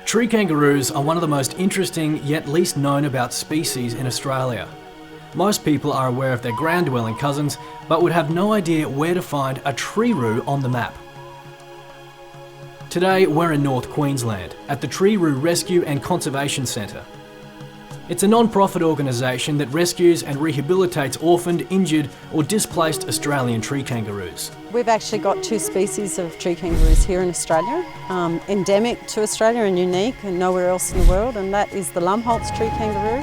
Tree kangaroos are one of the most interesting yet least known about species in Australia. Most people are aware of their ground-dwelling cousins, but would have no idea where to find a tree-roo on the map. Today we're in North Queensland at the Tree-roo Rescue and Conservation Centre. It's a non-profit organisation that rescues and rehabilitates orphaned, injured or displaced Australian tree kangaroos. We've actually got 2 species of tree kangaroos here in Australia, endemic to Australia and unique and nowhere else in the world, and that is the Lumholtz tree kangaroo,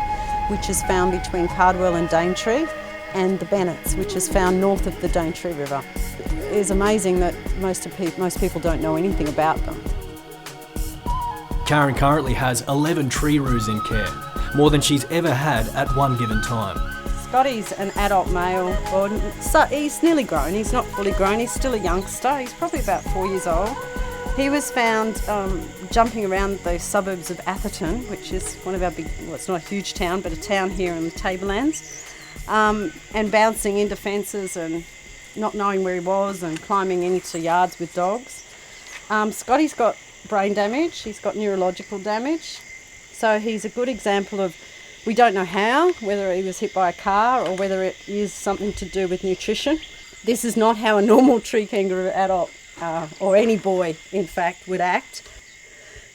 which is found between Cardwell and Daintree, and the Bennetts, which is found north of the Daintree River. It is amazing that most people don't know anything about them. Karen currently has 11 tree-roos in care, more than she's ever had at one given time. Scotty's an adult male. So he's nearly grown, he's not fully grown, he's still a youngster, he's probably about 4 years old. He was found jumping around the suburbs of Atherton, which is one of our big, well, it's not a huge town, but a town here in the Tablelands, and bouncing into fences and not knowing where he was and climbing into yards with dogs. Scotty's got brain damage, he's got neurological damage, so he's a good example of, we don't know how, whether he was hit by a car or whether it is something to do with nutrition. This is not how a normal tree kangaroo adult, or any boy in fact, would act.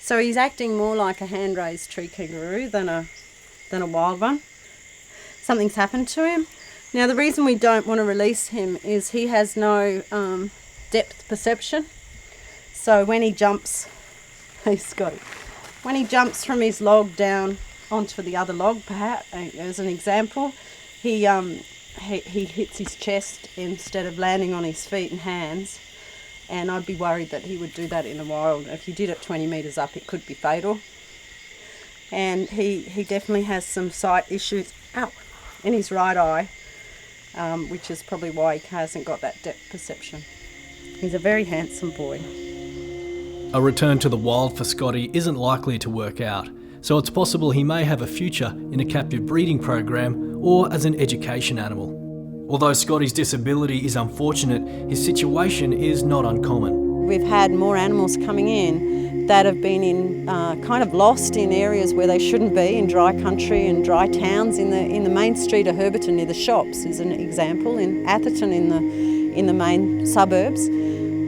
So he's acting more like a hand-raised tree kangaroo than a wild one. Something's happened to him. Now the reason we don't want to release him is he has no depth perception. So when he jumps, hey Scotty, when he jumps from his log down onto the other log, perhaps as an example, he hits his chest instead of landing on his feet and hands, and I'd be worried that he would do that in the wild. If he did it 20 metres up, it could be fatal. And he definitely has some sight issues in his right eye, which is probably why he hasn't got that depth perception. He's a very handsome boy. A return to the wild for Scotty isn't likely to work out, so it's possible he may have a future in a captive breeding program or as an education animal. Although Scotty's disability is unfortunate, his situation is not uncommon. We've had more animals coming in that have been in kind of lost in areas where they shouldn't be, in dry country and dry towns. In the main street of Herberton near the shops is an example, in Atherton in the main suburbs.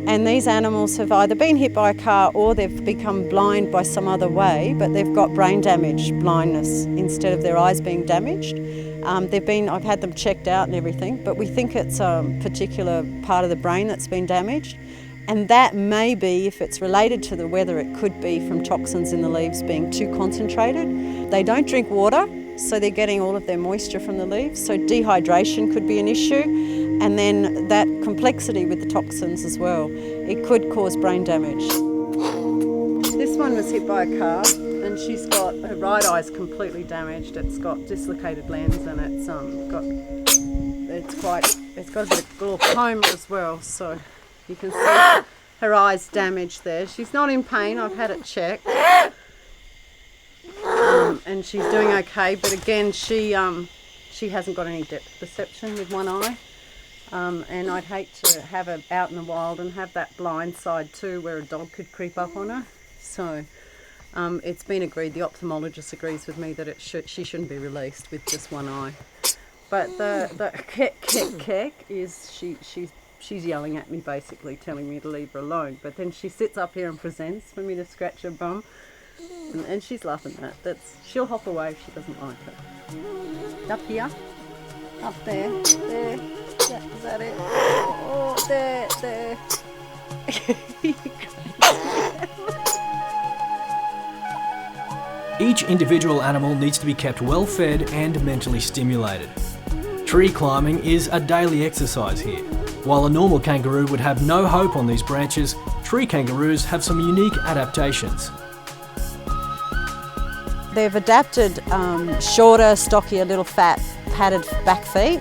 And these animals have either been hit by a car or they've become blind by some other way, but they've got brain damage, blindness, instead of their eyes being damaged. I've had them checked out and everything, but we think it's a particular part of the brain that's been damaged. And that may be, if it's related to the weather, it could be from toxins in the leaves being too concentrated. They don't drink water, so they're getting all of their moisture from the leaves. So dehydration could be an issue. And then that complexity with the toxins as well. It could cause brain damage. This one was hit by a car and she's got, her right eye's completely damaged. It's got dislocated lens and it's got a bit of glaucoma as well. So you can see her eye's damaged there. She's not in pain, I've had it checked. And she's doing okay, but again, she hasn't got any depth perception with one eye. And I'd hate to have her out in the wild and have that blind side too, where a dog could creep up on her. So it's been agreed, the ophthalmologist agrees with me that she shouldn't be released with just one eye. But the kek is she's yelling at me, basically telling me to leave her alone. But then she sits up here and presents for me to scratch her bum, and she's laughing at that. She'll hop away if she doesn't like it. Up here, up there, there. Yeah, is that it? Oh, there. Each individual animal needs to be kept well fed and mentally stimulated. Tree climbing is a daily exercise here. While a normal kangaroo would have no hope on these branches, tree kangaroos have some unique adaptations. They've adapted shorter, stockier, little fat, padded back feet.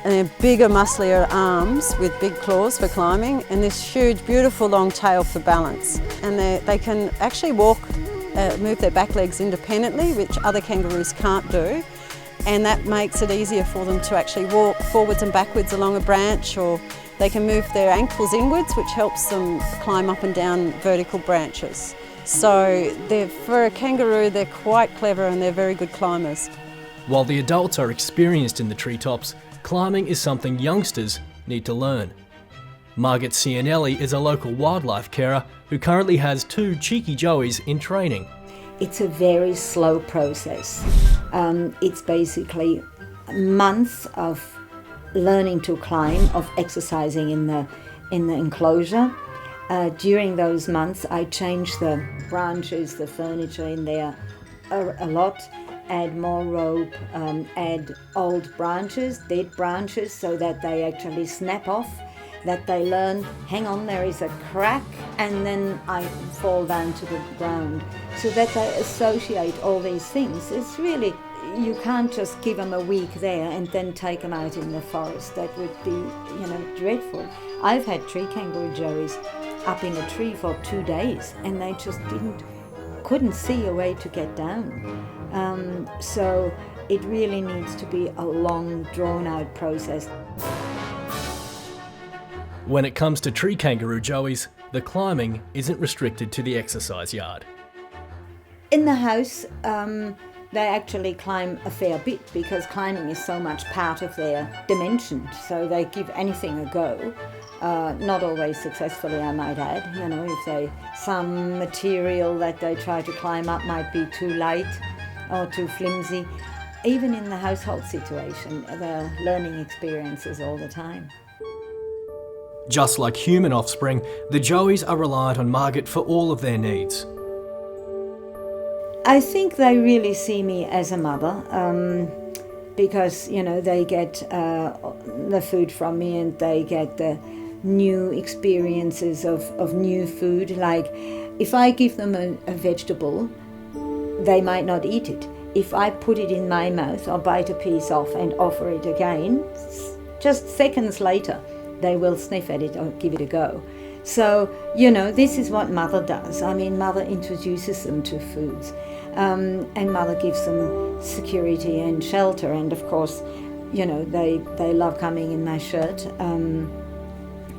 And they're bigger, musclier arms with big claws for climbing, and this huge, beautiful long tail for balance. And they can actually walk, move their back legs independently, which other kangaroos can't do. And that makes it easier for them to actually walk forwards and backwards along a branch or They can move their ankles inwards, which helps them climb up and down vertical branches. So for a kangaroo, they're quite clever and they're very good climbers. While the adults are experienced in the treetops, climbing is something youngsters need to learn. Margit is a local wildlife carer who currently has 2 cheeky joeys in training. It's a very slow process. It's basically months of learning to climb, of exercising in the enclosure. During those months, I change the branches, the furniture in there a lot, add more rope, add old branches, dead branches, so that they actually snap off, that they learn, hang on, there is a crack, and then I fall down to the ground, so that they associate all these things. It's really, you can't just give them a week there and then take them out in the forest. That would be, dreadful. I've had tree-kangaroo joeys up in a tree for 2 days, and they just couldn't see a way to get down. So it really needs to be a long, drawn-out process. When it comes to tree kangaroo joeys, the climbing isn't restricted to the exercise yard. In the house, they actually climb a fair bit because climbing is so much part of their dimension. So they give anything a go. Not always successfully, I might add. If some material that they try to climb up might be too light or too flimsy. Even in the household situation, they're learning experiences all the time. Just like human offspring, the joeys are reliant on Margit for all of their needs. I think they really see me as a mother because, they get the food from me, and they get the new experiences of new food. Like, if I give them a vegetable, they might not eat it. If I put it in my mouth or bite a piece off and offer it again, just seconds later, they will sniff at it or give it a go. So, this is what mother does. Mother introduces them to foods, and mother gives them security and shelter. And of course, they love coming in my shirt.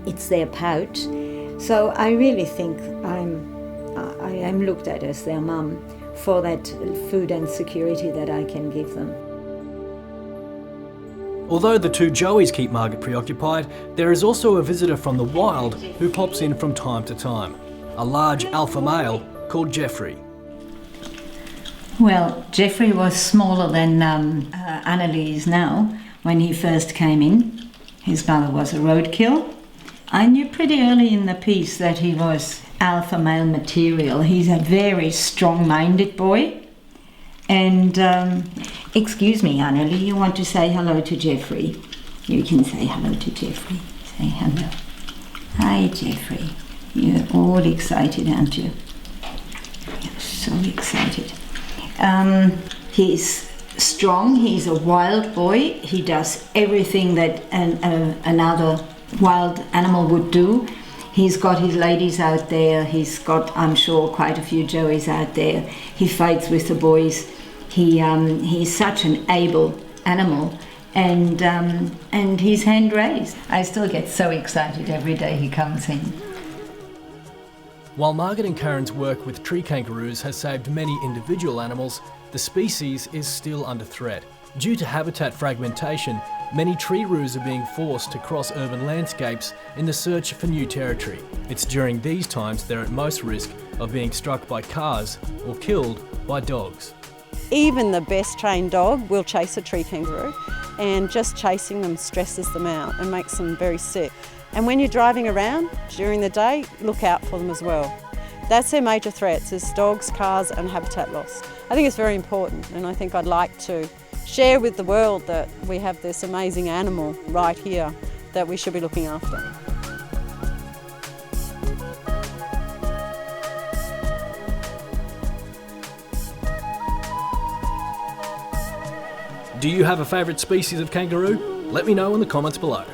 It's their pouch. So I really think I am looked at as their mum for that food and security that I can give them. Although the 2 joeys keep Margit preoccupied, there is also a visitor from the wild who pops in from time to time. A large alpha male called Jeffrey. Well, Jeffrey was smaller than Annalie is now when he first came in. His mother was a roadkill. I knew pretty early in the piece that he was alpha male material. He's a very strong-minded boy. And, excuse me, Annalie, you want to say hello to Jeffrey? You can say hello to Jeffrey. Say hello. Hi, Jeffrey. You're all excited, aren't you? You're so excited. He's strong. He's a wild boy. He does everything that another wild animal would do. He's got his ladies out there. He's got, I'm sure, quite a few joeys out there. He fights with the boys. He's such an able animal, and he's hand raised. I still get so excited every day he comes in. While Margit and Karen's work with tree kangaroos has saved many individual animals, the species is still under threat. Due to habitat fragmentation, many tree-roos are being forced to cross urban landscapes in the search for new territory. It's during these times they're at most risk of being struck by cars or killed by dogs. Even the best trained dog will chase a tree kangaroo, and just chasing them stresses them out and makes them very sick. And when you're driving around during the day, look out for them as well. That's their major threats, is dogs, cars and habitat loss. I think it's very important, and I think I'd like to share with the world that we have this amazing animal right here that we should be looking after. Do you have a favourite species of kangaroo? Let me know in the comments below.